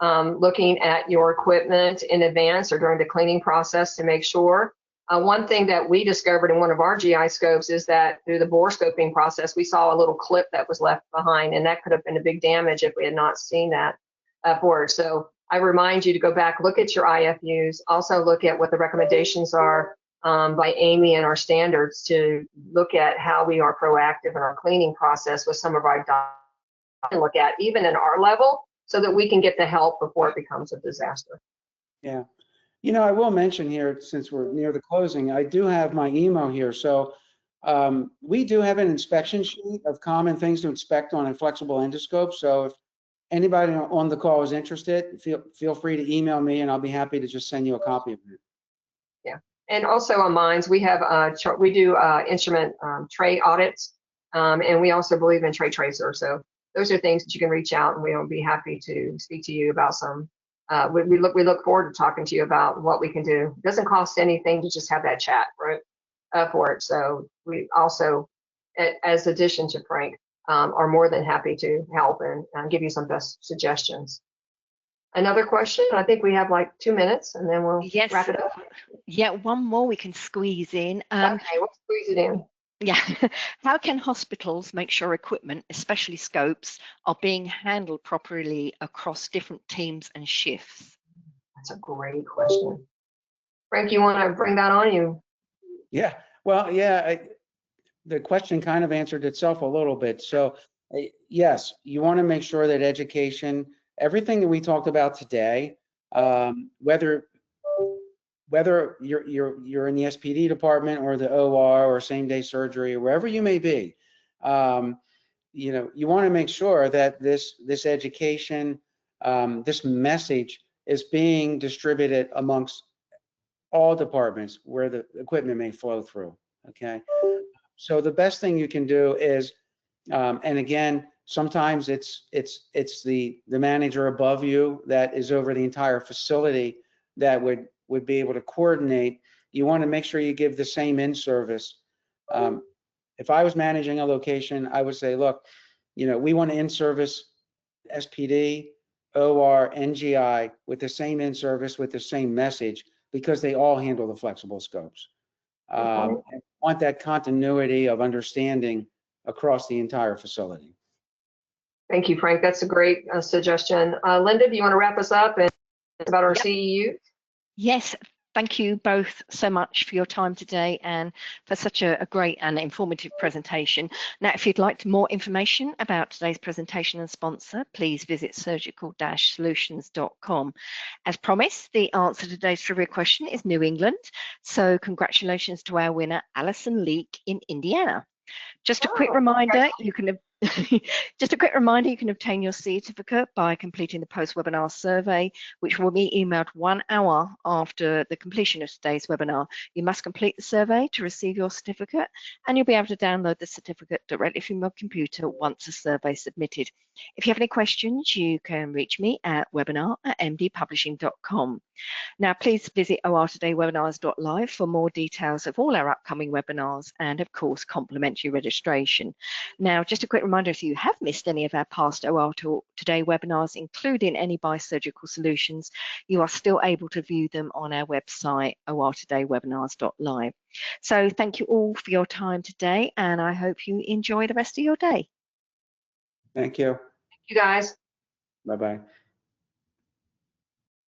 looking at your equipment in advance or during the cleaning process to make sure. One thing that we discovered in one of our GI scopes is that through the bore scoping process, we saw a little clip that was left behind, and that could have been a big damage if we had not seen that forward. So I remind you to go back, look at your IFUs, also look at what the recommendations are by Amy and our standards, to look at how we are proactive in our cleaning process with some of our look at even in our level, so that we can get the help before it becomes a disaster. Yeah. I will mention here, since we're near the closing, I do have my email here. So we do have an inspection sheet of common things to inspect on a flexible endoscope. So if anybody on the call is interested, feel free to email me, and I'll be happy to just send you a copy of it. Yeah. And also on mines, we have we do instrument tray audits, and we also believe in tray tracer. So those are things that you can reach out, and we'll be happy to speak to you about some. We look forward to talking to you about what we can do. It doesn't cost anything to just have that chat, right? For it. So we also, as addition to Frank, are more than happy to help and give you some best suggestions. Another question? I think we have like 2 minutes, and then we'll wrap it up. Yeah, one more we can squeeze in. Okay, we'll squeeze it in. Yeah. How can hospitals make sure equipment, especially scopes, are being handled properly across different teams and shifts? That's a great question. Frank, you want to bring that on? You? Yeah. Well, yeah. The question kind of answered itself a little bit. So, yes, you want to make sure that education, everything that we talked about today, whether you're in the SPD department or the OR or same day surgery or wherever you may be, you want to make sure that this education, this message is being distributed amongst all departments where the equipment may flow through. Okay. So the best thing you can do is, and again, sometimes it's the manager above you that is over the entire facility that would be able to coordinate. You want to make sure you give the same in-service. If I was managing a location, I would say, look, we want to in-service SPD, OR, NGI with the same in-service, with the same message, because they all handle the flexible scopes. And want that continuity of understanding across the entire facility. Thank you, Frank. That's a great suggestion. Linda, do you want to wrap us up and about our CEU? Yes, thank you both so much for your time today and for such a great and informative presentation. Now, if you'd like more information about today's presentation and sponsor, please visit surgical-solutions.com. As promised, the answer to today's trivia question is New England. So congratulations to our winner, Alison Leak in Indiana. Just a quick reminder, you can obtain your certificate by completing the post-webinar survey, which will be emailed 1 hour after the completion of today's webinar. You must complete the survey to receive your certificate, and you'll be able to download the certificate directly from your computer once the survey is submitted. If you have any questions, you can reach me at webinar@mdpublishing.com. Now, please visit ortodaywebinars.live for more details of all our upcoming webinars and, of course, complimentary registration. Now, just a quick reminder, if you have missed any of our past OR Today webinars, including any by Surgical Solutions, you are still able to view them on our website, ortodaywebinars.live. So thank you all for your time today, and I hope you enjoy the rest of your day. Thank you. Thank you, guys. Bye-bye.